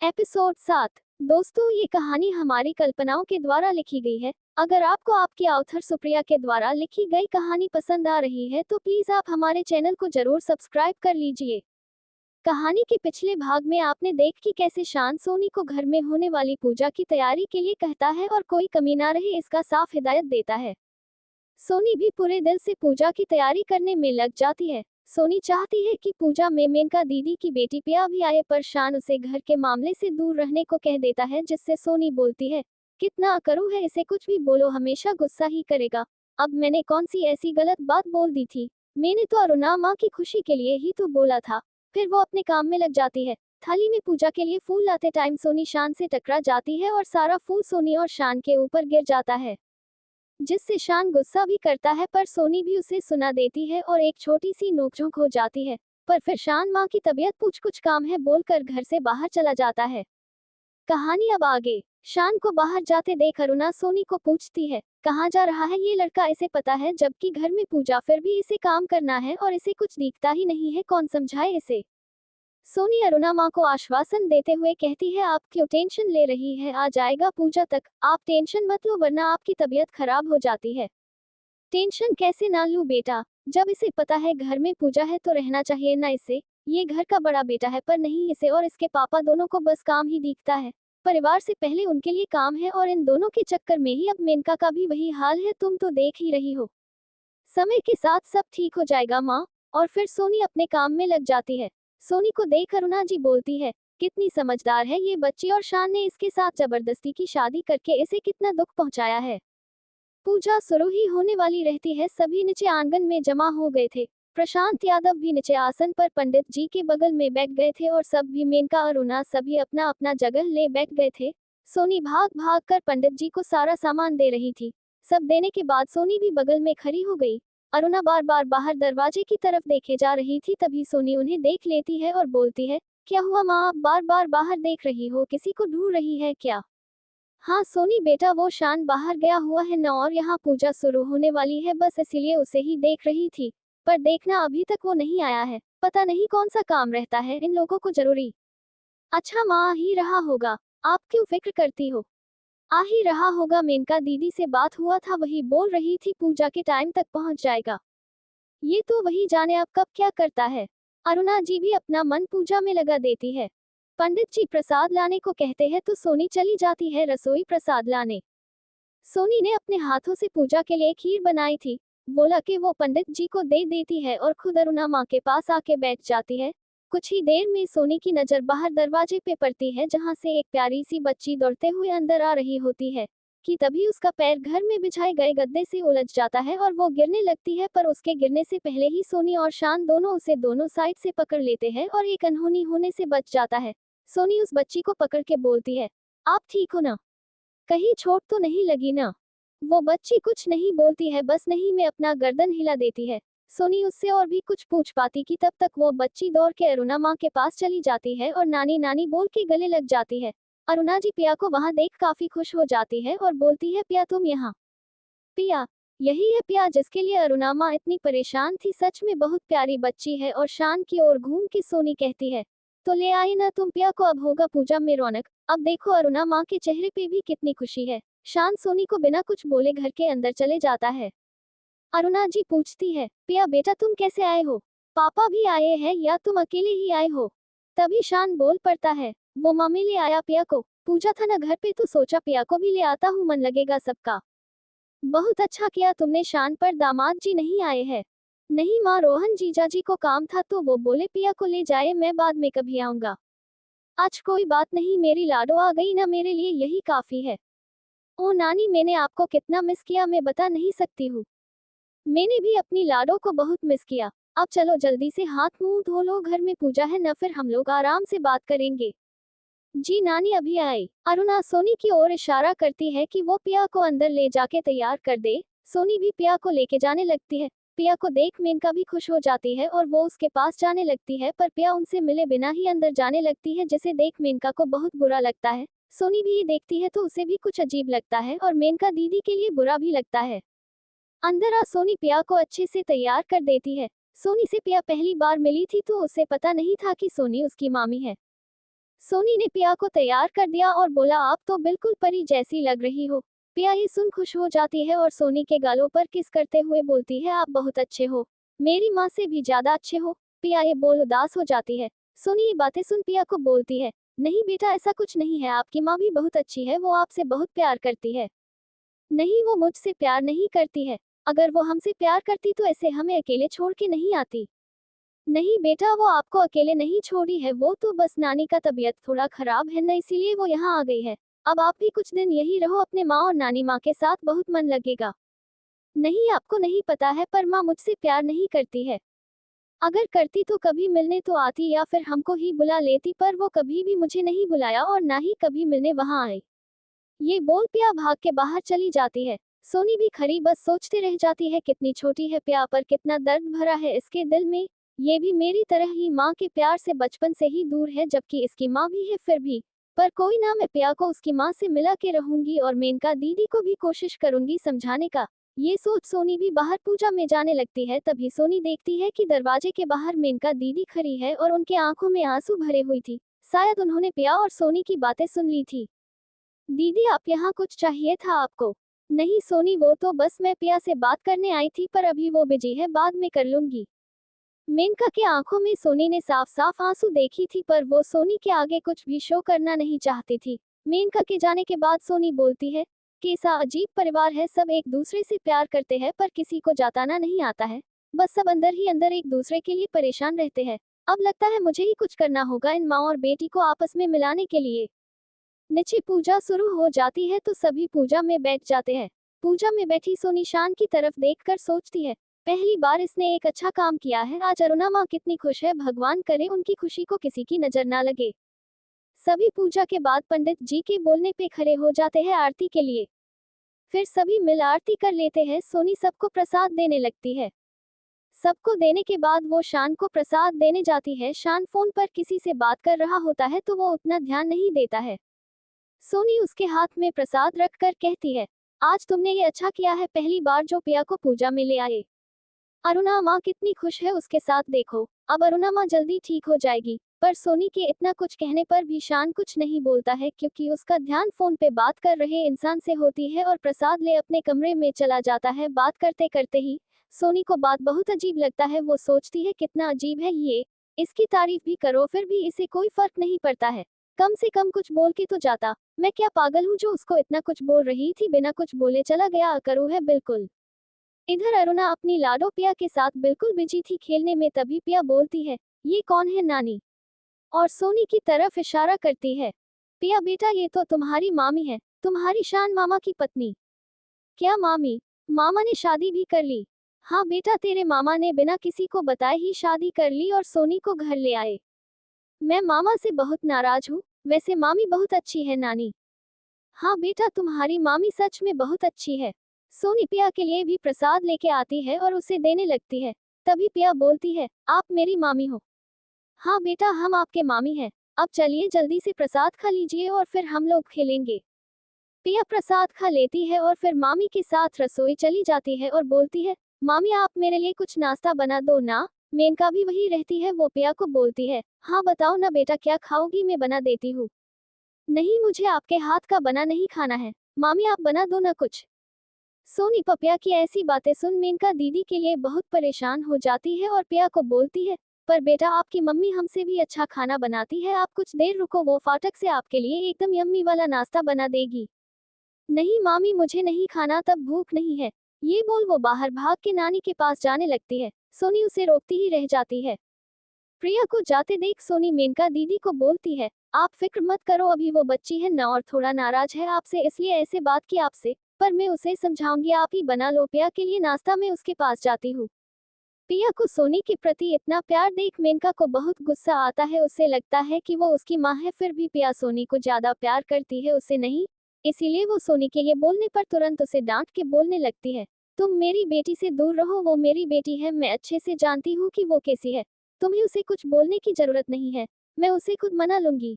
Episode 7। दोस्तों, ये कहानी हमारी कल्पनाओं के द्वारा लिखी गई है। अगर आपको आपकी ऑथर सुप्रिया के द्वारा लिखी गई कहानी पसंद आ रही है तो प्लीज आप हमारे चैनल को जरूर सब्सक्राइब कर लीजिए। कहानी के पिछले भाग में आपने देख कि कैसे शान सोनी को घर में होने वाली पूजा की तैयारी के लिए कहता है और कोई कमी ना रहे इसका साफ हिदायत देता है। सोनी भी पूरे दिल से पूजा की तैयारी करने में लग जाती है। सोनी चाहती है कि पूजा में मेनका दीदी की बेटी पिया भी आए, पर शान उसे घर के मामले से दूर रहने को कह देता है, जिससे सोनी बोलती है, कितना अकड़ू है, इसे कुछ भी बोलो हमेशा गुस्सा ही करेगा। अब मैंने कौन सी ऐसी गलत बात बोल दी थी? मैंने तो अरुणा माँ की खुशी के लिए ही तो बोला था। फिर वो अपने काम में लग जाती है। थाली में पूजा के लिए फूल लाते टाइम सोनी शान से टकरा जाती है और सारा फूल सोनी और शान के ऊपर गिर जाता है, जिससे शान गुस्सा भी करता है, पर सोनी भी उसे सुना देती है और एक छोटी सी नोकझोंक हो जाती है। पर फिर शान माँ की तबीयत पूछ कुछ काम है बोलकर घर से बाहर चला जाता है। कहानी अब आगे। शान को बाहर जाते देख अरुणा सोनी को पूछती है, कहाँ जा रहा है ये लड़का? इसे पता है जबकि घर में पूजा, फिर भी इसे काम करना है और इसे कुछ दिखता ही नहीं है, कौन समझाए इसे? सोनी अरुणा माँ को आश्वासन देते हुए कहती है, आप क्यों टेंशन ले रही है, आ जाएगा पूजा तक, आप टेंशन मत लो वरना आपकी तबीयत खराब हो जाती है। टेंशन कैसे ना लूं बेटा, जब इसे पता है घर में पूजा है तो रहना चाहिए ना इसे। ये घर का बड़ा बेटा है, पर नहीं, इसे और इसके पापा दोनों को बस काम ही दिखता है। परिवार से पहले उनके लिए काम है और इन दोनों के चक्कर में ही अब मेनका का भी वही हाल है, तुम तो देख ही रही हो। समय के साथ सब ठीक हो जाएगा माँ। और फिर सोनी अपने काम में लग जाती है। सोनी को देख अरुणा जी बोलती है, कितनी समझदार है ये बच्ची, और शान ने इसके साथ जबरदस्ती की शादी करके इसे कितना दुख पहुंचाया है। पूजा शुरू ही होने वाली रहती है। सभी नीचे आंगन में जमा हो गए थे। प्रशांत यादव भी नीचे आसन पर पंडित जी के बगल में बैठ गए थे और सब भी मेनका अरुणा सभी अपना अपना जगह ले बैठ गए थे। सोनी भाग भाग कर पंडित जी को सारा सामान दे रही थी। सब देने के बाद सोनी भी बगल में खड़ी हो गई। अरुणा बार बार बाहर दरवाजे की तरफ देखे जा रही थी, तभी सोनी उन्हें देख लेती है और बोलती है, क्या हुआ माँ, आप बार बार बाहर देख रही हो, किसी को ढूंढ रही है क्या? हाँ सोनी बेटा, वो शान बाहर गया हुआ है न, और यहाँ पूजा शुरू होने वाली है, बस इसीलिए उसे ही देख रही थी। पर देखना अभी तक वो नहीं आया है, पता नहीं कौन सा काम रहता है इन लोगों को जरूरी। अच्छा माँ, आ ही रहा होगा, आप क्यों फिक्र करती हो? आ ही रहा होगा, मेनका दीदी से बात हुआ था, वही बोल रही थी पूजा के टाइम तक पहुँच जाएगा। ये तो वही जाने अब कब क्या करता है। अरुणा जी भी अपना मन पूजा में लगा देती है। पंडित जी प्रसाद लाने को कहते हैं तो सोनी चली जाती है रसोई प्रसाद लाने। सोनी ने अपने हाथों से पूजा के लिए खीर बनाई थी, बोला कि वो पंडित जी को दे देती है और खुद अरुणा माँ के पास आके बैठ जाती है। कुछ ही देर में सोनी की नजर बाहर दरवाजे पे पड़ती है, जहाँ से एक प्यारी सी बच्ची दौड़ते हुए अंदर आ रही होती है कि तभी उसका पैर घर में बिछाए गए गद्दे से उलझ जाता है और वो गिरने लगती है, पर उसके गिरने से पहले ही सोनी और शान दोनों उसे दोनों साइड से पकड़ लेते हैं और एक अनहोनी होने से बच जाता है। सोनी उस बच्ची को पकड़ के बोलती है, आप ठीक हो ना? कहीं चोट तो नहीं लगी ना? वो बच्ची कुछ नहीं बोलती है, बस नहीं में अपना गर्दन हिला देती है। सोनी उससे और भी कुछ पूछ पाती कि तब तक वो बच्ची दौड़ के अरुणा माँ के पास चली जाती है और नानी नानी बोल के गले लग जाती है। अरुणा जी पिया को वहां देख काफी खुश हो जाती है और बोलती है, पिया तुम यहाँ? पिया, यही है पिया जिसके लिए अरुणा माँ इतनी परेशान थी, सच में बहुत प्यारी बच्ची है। और शान की ओर घूम के सोनी कहती है, तो ले आई ना तुम पिया को, अब होगा पूजा में रौनक। अब देखो अरुणा माँ के चेहरे पे भी कितनी खुशी है। शान सोनी को बिना कुछ बोले घर के अंदर चले जाता है। अरुणा जी पूछती है, पिया बेटा तुम कैसे आए हो? पापा भी आए हैं या तुम अकेले ही आए हो? तभी शान बोल पड़ता है, वो मम्मी ले आया पिया को, पूजा था ना घर पे तो सोचा पिया को भी ले आता हूँ, मन लगेगा सबका। बहुत अच्छा किया तुमने शान, पर दामाद जी नहीं आए हैं? नहीं माँ, रोहन जीजा जी को काम था तो वो बोले पिया को ले जाए, मैं बाद में कभी आऊंगा। आज कोई बात नहीं, मेरी लाडो आ गई ना, मेरे लिए यही काफी है। ओ नानी, मैंने आपको कितना मिस किया मैं बता नहीं सकती हूँ। मैंने भी अपनी लाडो को बहुत मिस किया। अब चलो जल्दी से हाथ मुंह धो लो, घर में पूजा है न, फिर हम लोग आराम से बात करेंगे। जी नानी अभी आई। अरुणा सोनी की ओर इशारा करती है कि वो पिया को अंदर ले जाके तैयार कर दे। सोनी भी पिया को लेके जाने लगती है। पिया को देख मेनका भी खुश हो जाती है और वो उसके पास जाने लगती है, पर पिया उनसे मिले बिना ही अंदर जाने लगती है, जिसे देख मेनका को बहुत बुरा लगता है। सोनी भी ये देखती है तो उसे भी कुछ अजीब लगता है और मेनका दीदी के लिए बुरा भी लगता है। अंदर आ सोनी पिया को अच्छे से तैयार कर देती है। सोनी से पिया पहली बार मिली थी तो उसे पता नहीं था कि सोनी उसकी मामी है। सोनी ने पिया को तैयार कर दिया और बोला, आप तो बिल्कुल परी जैसी लग रही हो। पिया ये सुन खुश हो जाती है और सोनी के गालों पर किस करते हुए बोलती है, आप बहुत अच्छे हो, मेरी माँ से भी ज्यादा अच्छे हो। पिया ये बोल उदास हो जाती है। सोनी ये बातें सुन पिया को बोलती है, नहीं बेटा ऐसा कुछ नहीं है, आपकी माँ भी बहुत अच्छी है, वो आपसे बहुत प्यार करती है। नहीं, वो मुझसे प्यार नहीं करती है। अगर वो हमसे प्यार करती तो ऐसे हमें अकेले छोड़ के नहीं आती। नहीं बेटा, वो आपको अकेले नहीं छोड़ी है, वो तो बस नानी का तबीयत थोड़ा खराब है ना, इसीलिए वो यहाँ आ गई है। अब आप भी कुछ दिन यही रहो अपने माँ और नानी माँ के साथ, बहुत मन लगेगा। नहीं, आपको नहीं पता है, पर माँ मुझसे प्यार नहीं करती है। अगर करती तो कभी मिलने तो आती या फिर हमको ही बुला लेती, पर वो कभी भी मुझे नहीं बुलाया और ना ही कभी मिलने वहां आई। ये बोल पिया भाग के बाहर चली जाती है। सोनी भी खरी बस सोचते रह जाती है, कितनी छोटी है पिया, पर कितना दर्द भरा है इसके दिल में। ये भी मेरी तरह ही माँ के प्यार से बचपन से ही दूर है, जबकि इसकी माँ भी है फिर भी। पर कोई ना, मैं पिया को उसकी माँ से मिला के रहूंगी और मेनका दीदी को भी कोशिश करूंगी समझाने का। ये सोच सोनी भी बाहर पूजा में जाने लगती है। तभी सोनी देखती है कि दरवाजे के बाहर मेनका दीदी खड़ी है और उनके आंखों में आंसू भरे हुई थी। शायद उन्होंने पिया और सोनी की बातें सुन ली थी। दीदी आप यहाँ, कुछ चाहिए था आपको? नहीं सोनी, वो तो बस मैं पिया से बात करने आई थी, पर अभी वो बिजी है, बाद में कर लूंगी। मेनका के आंखों में सोनी ने साफ साफ आंसू देखी थी, पर वो सोनी के आगे कुछ भी शो करना नहीं चाहती थी। मेनका के जाने के बाद सोनी बोलती है, कैसा अजीब परिवार है, सब एक दूसरे से प्यार करते हैं पर किसी को जताना नहीं आता है। बस सब अंदर ही अंदर एक दूसरे के लिए परेशान रहते हैं। अब लगता है मुझे ही कुछ करना होगा इन माँ और बेटी को आपस में मिलाने के लिए। नीचे पूजा शुरू हो जाती है तो सभी पूजा में बैठ जाते हैं। पूजा में बैठी सोनी शान की तरफ देखकर सोचती है, पहली बार इसने एक अच्छा काम किया है, आज अरुणा माँ कितनी खुश है, भगवान करे उनकी खुशी को किसी की नजर ना लगे। सभी पूजा के बाद पंडित जी के बोलने पे खड़े हो जाते हैं आरती के लिए। फिर सभी मिल आरती कर लेते हैं। सोनी सबको प्रसाद देने लगती है। सबको देने के बाद वो शान को प्रसाद देने जाती है। शान फोन पर किसी से बात कर रहा होता है तो वो उतना ध्यान नहीं देता है। सोनी उसके हाथ में प्रसाद रखकर कहती है, आज तुमने ये अच्छा किया है, पहली बार जो पिया को पूजा में ले आए। अरुणा माँ कितनी खुश है उसके साथ, देखो अब अरुणा माँ जल्दी ठीक हो जाएगी। पर सोनी के इतना कुछ कहने पर भी शान कुछ नहीं बोलता है, क्योंकि उसका ध्यान फोन पे बात कर रहे इंसान से होती है और प्रसाद ले अपने कमरे में चला जाता है। बात करते करते ही सोनी को बात बहुत अजीब लगता है। वो सोचती है, कितना अजीब है ये, इसकी तारीफ भी करो फिर भी इसे कोई फर्क नहीं पड़ता है। कम से कम कुछ बोल के तो जाता। मैं क्या पागल हूँ जो उसको इतना कुछ बोल रही थी, बिना कुछ बोले चला गया, अकरू है बिल्कुल। इधर अरुणा अपनी लाडो पिया के साथ बिल्कुल बिजी थी खेलने में। तभी पिया बोलती है, ये कौन है नानी, और सोनी की तरफ इशारा करती है। पिया बेटा, ये तो तुम्हारी मामी है, तुम्हारी शान मामा की पत्नी। क्या मामी? मामा ने शादी भी कर ली? हाँ बेटा, तेरे मामा ने बिना किसी को बताए ही शादी कर ली और सोनी को घर ले आए। मैं मामा से बहुत नाराज हूँ, वैसे मामी बहुत अच्छी है नानी। हाँ बेटा, तुम्हारी मामी सच में बहुत अच्छी है। सोनी पिया के लिए भी प्रसाद लेके आती है और उसे देने लगती है। तभी पिया बोलती है, आप मेरी मामी हो? हाँ बेटा, हम आपके मामी हैं। अब चलिए जल्दी से प्रसाद खा लीजिए और फिर हम लोग खेलेंगे। पिया प्रसाद खा लेती है और फिर मामी के साथ रसोई चली जाती है और बोलती है, मामी आप मेरे लिए कुछ नाश्ता बना दो ना। मेनका भी वही रहती है। वो पिया को बोलती है, हाँ बताओ ना बेटा, क्या खाओगी, मैं बना देती हूँ। नहीं, मुझे आपके हाथ का बना नहीं खाना है, मामी आप बना दो ना कुछ। सोनी पपिया की ऐसी बातें सुन मेनका दीदी के लिए बहुत परेशान हो जाती है और पिया को बोलती है, पर बेटा आपकी मम्मी हमसे भी अच्छा खाना बनाती है, आप कुछ देर रुको, वो फाटक से आपके लिए एकदम यम्मी वाला नाश्ता बना देगी। नहीं मामी, मुझे नहीं खाना, तब भूख नहीं है। ये बोल वो बाहर भाग के नानी के पास जाने लगती है। सोनी उसे रोकती ही रह जाती है। प्रिया को जाते देख सोनी मेनका दीदी को बोलती है, आप फिक्र मत करो, अभी वो बच्ची है ना और थोड़ा नाराज है आपसे, इसलिए ऐसे बात की आपसे, पर मैं उसे समझाऊंगी, आप ही बना लो पिया के लिए नाश्ता, मैं उसके पास जाती हूँ। पिया को सोनी के प्रति इतना प्यार देख मेनका को बहुत गुस्सा आता है। उसे लगता है कि वो उसकी माँ है, फिर भी पिया सोनी को ज्यादा प्यार करती है उसे नहीं। इसीलिए वो सोनी के ये बोलने पर तुरंत उसे डांट के बोलने लगती है, तुम मेरी बेटी से दूर रहो, वो मेरी बेटी है, मैं अच्छे से जानती हूँ कि वो कैसी है, तुम्हें उसे कुछ बोलने की जरूरत नहीं है, मैं उसे खुद मना लूंगी।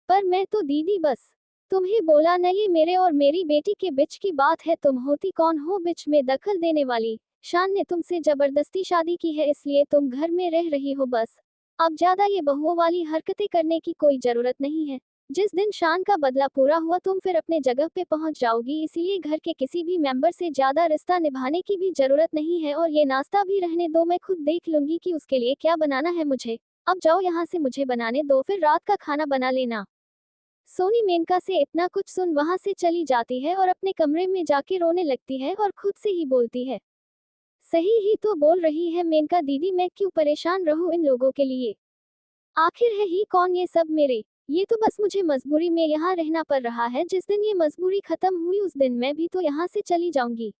पर मैं तो दीदी बस तुम्हें बोला ना, ये मेरे और मेरी बेटी के बीच की बात है, तुम होती कौन हो बीच में दखल देने वाली। शान ने तुमसे जबरदस्ती शादी की है, इसलिए तुम घर में रह रही हो बस। अब ज्यादा ये बहुओं वाली हरकतें करने की कोई जरूरत नहीं है। जिस दिन शान का बदला पूरा हुआ तुम फिर अपने जगह पे पहुंच जाओगी, इसीलिए घर के किसी भी मेंबर से ज्यादा रिश्ता निभाने की भी जरूरत नहीं है। और ये नाश्ता भी रहने दो, मैं खुद देख लूंगी कि उसके लिए क्या बनाना है मुझे। अब जाओ यहाँ से, मुझे बनाने दो, फिर रात का खाना बना लेना। सोनी मेनका से इतना कुछ सुन वहां से चली जाती है और अपने कमरे में जाके रोने लगती है और खुद से ही बोलती है, सही ही तो बोल रही है मेनका दीदी, मैं क्यों परेशान रहूं इन लोगों के लिए। आखिर है ही कौन ये सब मेरे, ये तो बस मुझे मजबूरी में यहाँ रहना पड़ रहा है। जिस दिन ये मजबूरी खत्म हुई उस दिन मैं भी तो यहाँ से चली जाऊंगी।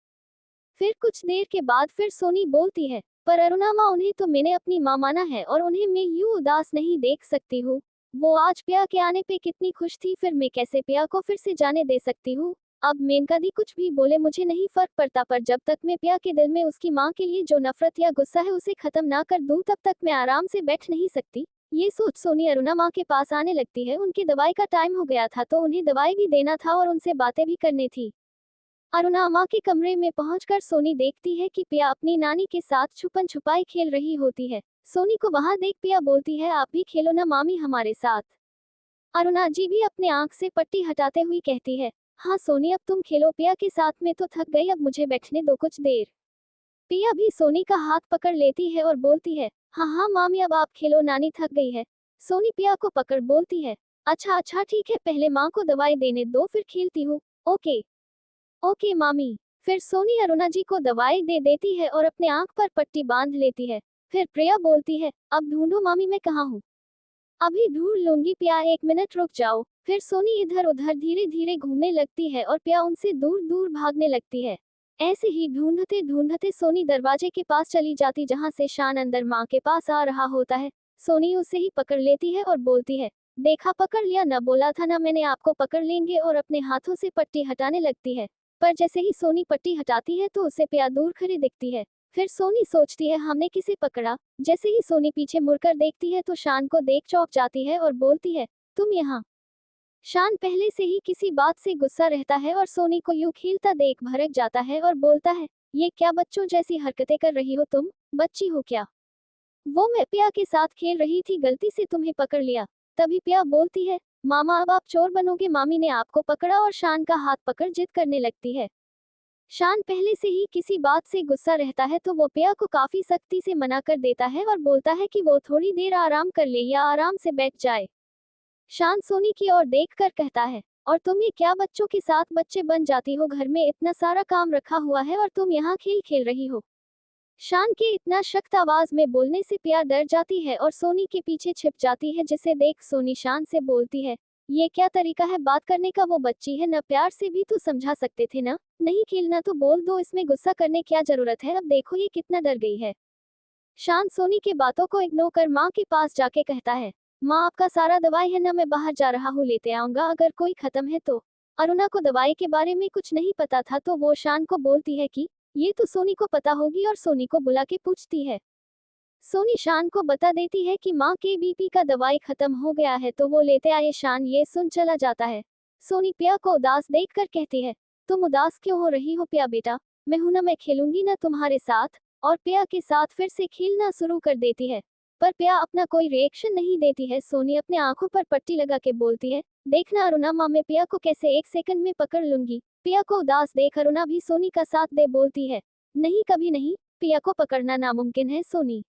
फिर कुछ देर के बाद फिर सोनी बोलती है, पर अरुणा माँ, उन्हें तो मैंने अपनी माँ माना है और उन्हें मैं यूं उदास नहीं देख सकती हूँ। वो आज पिया के आने पे कितनी खुश थी, फिर मैं कैसे पिया को फिर से जाने दे सकती हूँ। अब मेनका दी कुछ भी बोले मुझे नहीं फर्क पड़ता, पर जब तक मैं पिया के दिल में उसकी माँ के लिए जो नफरत या गुस्सा है उसे खत्म ना कर दूं तब तक मैं आराम से बैठ नहीं सकती। ये सोच सोनी अरुणा माँ के पास आने लगती है। उनकी दवाई का टाइम हो गया था तो उन्हें दवाई भी देना था और उनसे बातें भी करनी थी। अरुणा माँ के कमरे में पहुंचकर सोनी देखती है कि पिया अपनी नानी के साथ छुपन छुपाई खेल रही होती है। सोनी को वहां देख पिया बोलती है, आप भी खेलो ना मामी हमारे साथ। अरुणा जी भी अपने आंख से पट्टी हटाते हुए कहती है, हाँ सोनी अब तुम खेलो पिया के साथ, में तो थक गई, अब मुझे बैठने दो कुछ देर। पिया भी सोनी का हाथ पकड़ लेती है और बोलती है, हाँ हाँ मामी अब आप खेलो, नानी थक गई है। सोनी पिया को पकड़ बोलती है, अच्छा अच्छा ठीक है, पहले माँ को दवाई देने दो फिर खेलती हूँ। ओके ओके मामी। फिर सोनी अरुणा जी को दवाई दे देती है और अपने आंख पर पट्टी बांध लेती है। फिर प्रिया बोलती है, अब ढूंढो मामी मैं कहाँ हूँ। अभी ढूंढ लूंगी पिया, 1 मिनट रुक जाओ। फिर सोनी इधर उधर धीरे धीरे घूमने लगती है और पिया उनसे दूर दूर भागने लगती है। ऐसे ही ढूंढते ढूंढते सोनी दरवाजे के पास चली जाती जहां से शान अंदर माँ के पास आ रहा होता है। सोनी उसे ही पकड़ लेती है और बोलती है, देखा पकड़ लिया ना, बोला था ना मैंने आपको पकड़ लेंगे, और अपने हाथों से पट्टी हटाने लगती है। पर जैसे ही सोनी पट्टी हटाती है तो उसे पिया दूर खड़ी दिखती है। फिर सोनी सोचती है हमने किसे पकड़ा। जैसे ही सोनी पीछे मुड़कर देखती है तो शान को देख चौंक जाती है और बोलती है, तुम यहाँ। शान पहले से ही किसी बात से गुस्सा रहता है और सोनी को यूं खेलता देख भड़क जाता है और बोलता है, ये क्या बच्चों जैसी हरकतें कर रही हो तुम, बच्ची हो क्या। वो मैं पिया के साथ खेल रही थी, गलती से तुम्हें पकड़ लिया। तभी पिया बोलती है, मामा अब आप चोर बनोगे, मामी ने आपको पकड़ा, और शान का हाथ पकड़ जिद करने लगती है। शान पहले से ही किसी बात से गुस्सा रहता है तो वो पिया को काफी सख्ती से मना कर देता है और बोलता है कि वो थोड़ी देर आराम कर ले या आराम से बैठ जाए। शान सोनी की ओर देखकर कहता है, और तुम ये क्या बच्चों के साथ बच्चे बन जाती हो, घर में इतना सारा काम रखा हुआ है और तुम यहाँ खेल खेल रही हो। शान के इतना सख्त आवाज में बोलने से पिया डर जाती है और सोनी के पीछे छिप जाती है, जिसे देख सोनी शान से बोलती है, ये क्या तरीका है बात करने का, वो बच्ची है ना, प्यार से भी तो समझा सकते थे ना, नहीं खेलना तो बोल दो, इसमें गुस्सा करने क्या जरूरत है, अब देखो ये कितना डर गई है। शान सोनी के बातों को इग्नोर कर माँ के पास जाके कहता है, माँ आपका सारा दवाई है ना, मैं बाहर जा रहा हूँ लेते आऊंगा, अगर कोई खत्म है तो। अरुणा को दवाई के बारे में कुछ नहीं पता था तो वो शान को बोलती है कि ये तो सोनी को पता होगी और सोनी को बुला के पूछती है। सोनी शान को बता देती है कि माँ के बीपी का दवाई खत्म हो गया है तो वो लेते आए। शान ये सुन चला जाता है। सोनी पिया को उदास देखकर कहती है, तुम उदास क्यों हो रही हो पिया बेटा, मैं हूं ना, मैं खेलूंगी ना तुम्हारे साथ। और पिया के साथ फिर से खेलना शुरू कर देती है। पर पिया अपना कोई रिएक्शन नहीं देती है। सोनी अपने आंखों पर पट्टी लगा के बोलती है, देखना अरुणा माँ, मैं पिया को कैसे 1 सेकंड में पकड़ लूंगी। पिया को उदास देख अरुणा भी सोनी का साथ दे बोलती है, नहीं कभी नहीं, पिया को पकड़ना नामुमकिन है सोनी,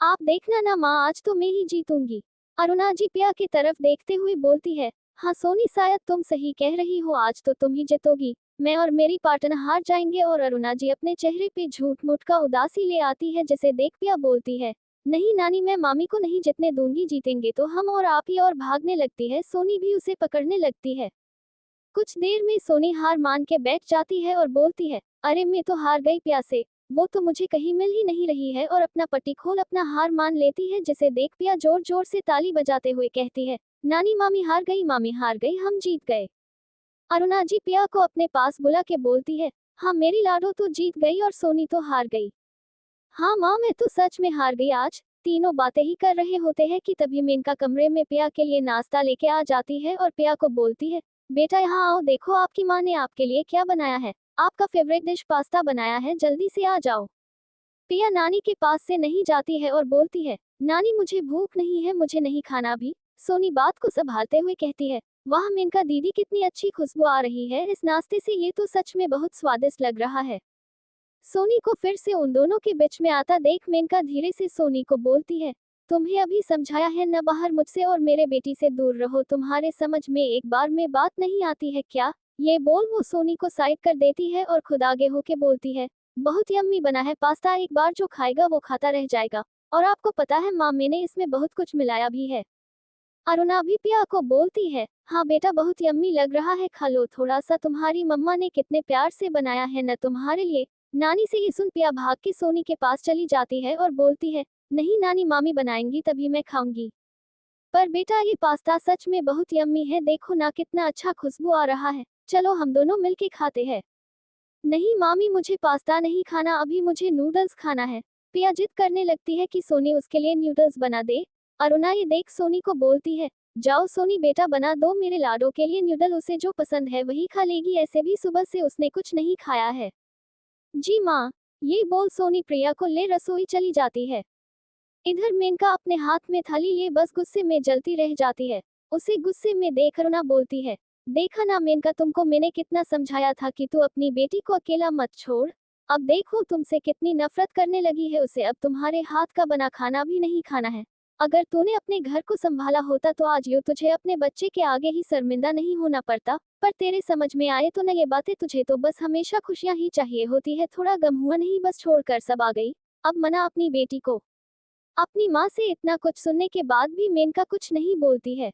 आप देखना ना माँ, आज तो मैं ही जीतूंगी। अरुणा जी पिया की तरफ देखते हुए बोलती है, हाँ सोनी शायद तुम सही कह रही हो, आज तो तुम ही जीतोगी, मैं और मेरी पार्टनर हार जाएंगे। और अरुणा जी अपने चेहरे पे झूठ मूठ का उदासी ले आती है, जिसे देख पिया बोलती है, नहीं नानी, मैं मामी को नहीं जीतने दूंगी, जीतेंगे तो हम और आप ही। और भागने लगती है। सोनी भी उसे पकड़ने लगती है। कुछ देर में सोनी हार मान के बैठ जाती है और बोलती है, अरे मैं तो हार गई पिया से, वो तो मुझे कहीं मिल ही नहीं रही है, और अपना पट्टी खोल अपना हार मान लेती है, जिसे देख पिया जोर जोर से ताली बजाते हुए कहती है, नानी मामी हार गई, मामी हार गई, हम जीत गए। अरुणा जी पिया को अपने पास बुला के बोलती है, हाँ मेरी लाडो तो जीत गई और सोनी तो हार गई। हाँ माँ, मैं तो सच में हार गई आज। तीनों बातें ही कर रहे होते हैं कि तभी मेनका कमरे में पिया के लिए नाश्ता लेके आ जाती है और पिया को बोलती है, बेटा यहाँ आओ, देखो आपकी माँ ने आपके लिए क्या बनाया है, आपका फेवरेट डिश पास्ता बनाया है, जल्दी से आ जाओ। पिया नानी के पास से नहीं जाती है और बोलती है, नानी मुझे भूख नहीं है, मुझे नहीं खाना अभी। सोनी बात को संभालते हुए कहती है। वाह मेनका दीदी, कितनी अच्छी खुशबू आ रही है इस नाश्ते से, ये तो सच में बहुत स्वादिष्ट लग रहा है। सोनी को फिर से उन दोनों के बीच में आता देख मेनका धीरे से सोनी को बोलती है। तुम्हें अभी समझाया है न, बाहर मुझसे और मेरे बेटी से दूर रहो, तुम्हारे समझ में एक बार में बात नहीं आती है क्या? ये बोल वो सोनी को साइड कर देती है और खुद आगे होके बोलती है। बहुत यम्मी बना है पास्ता, एक बार जो खाएगा वो खाता रह जाएगा। और आपको पता है माँ, मैंने इसमें बहुत कुछ मिलाया भी है। अरुणा भी पिया को बोलती है। हाँ बेटा, बहुत यम्मी लग रहा है, खा लो थोड़ा सा, तुम्हारी मम्मा ने कितने प्यार से बनाया है न तुम्हारे लिए। नानी से ये सुन पिया भाग के सोनी के पास चली जाती है और बोलती है, नहीं नानी, मामी बनाएंगी तभी मैं खाऊंगी। पर बेटा ये पास्ता सच में बहुत यम्मी है, देखो ना कितना अच्छा खुशबू आ रहा है, चलो हम दोनों मिलके खाते हैं। नहीं मामी, मुझे पास्ता नहीं खाना, अभी मुझे नूडल्स खाना है। पिया जिद करने लगती है कि सोनी उसके लिए नूडल्स बना दे। अरुणा ये देख सोनी को बोलती है, जाओ सोनी बेटा, बना दो मेरे लाडो के लिए नूडल, उसे जो पसंद है वही खा लेगी, ऐसे भी सुबह से उसने कुछ नहीं खाया है। जी माँ। ये बोल सोनी प्रिया को ले रसोई चली जाती है। इधर मेनका अपने हाथ में थाली लिए बस गुस्से में जलती रह जाती है। उसे गुस्से में देख अरुणा बोलती है, देखा ना मेनका, तुमको मैंने कितना समझाया था कि तू अपनी बेटी को अकेला मत छोड़। अब देखो तुमसे कितनी नफरत करने लगी है उसे, अब तुम्हारे हाथ का बना खाना भी नहीं खाना है। अगर तूने अपने घर को संभाला होता तो आज यूं तुझे अपने बच्चे के आगे ही शर्मिंदा नहीं होना पड़ता। पर तेरे समझ में आए तो न ये बातें, तुझे तो बस हमेशा खुशियां ही चाहिए होती है, थोड़ा गम हुआ नहीं, बस छोड़कर सब आ गई। अब मना अपनी बेटी को। अपनी माँ से इतना कुछ सुनने के बाद भी मेनका कुछ नहीं बोलती है।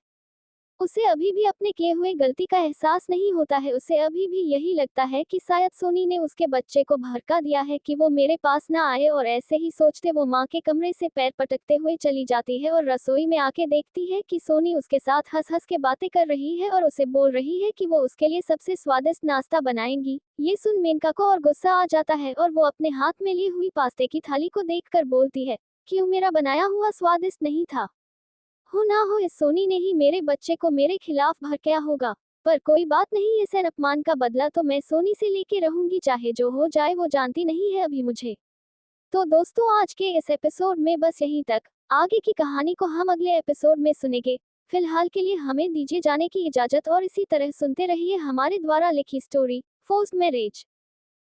उसे अभी भी अपने किए हुए गलती का एहसास नहीं होता है, उसे अभी भी यही लगता है कि शायद सोनी ने उसके बच्चे को भड़का दिया है कि वो मेरे पास ना आए, और ऐसे ही सोचते वो माँ के कमरे से पैर पटकते हुए चली जाती है और रसोई में आके देखती है कि सोनी उसके साथ हंस हंस के बातें कर रही है और उसे बोल रही है कि वो उसके लिए सबसे स्वादिष्ट नाश्ता बनाएंगी। ये सुन मेनका को और गुस्सा आ जाता है और वो अपने हाथ में ली हुई पास्ते की थाली को देखकर बोलती है, क्यों मेरा बनाया हुआ स्वादिष्ट नहीं था? हो ना हो इस सोनी ने ही मेरे बच्चे को मेरे खिलाफ भड़काया होगा। पर कोई बात नहीं, इस अपमान का बदला तो मैं सोनी से लेके रहूंगी, चाहे जो हो जाए, वो जानती नहीं है अभी मुझे। तो दोस्तों आज के इस एपिसोड में बस यहीं तक। आगे की कहानी को हम अगले एपिसोड में सुनेंगे। फिलहाल के लिए हमें दीजिए जाने की इजाजत और इसी तरह सुनते रहिए हमारे द्वारा लिखी स्टोरी फोर्स्ड मैरिज।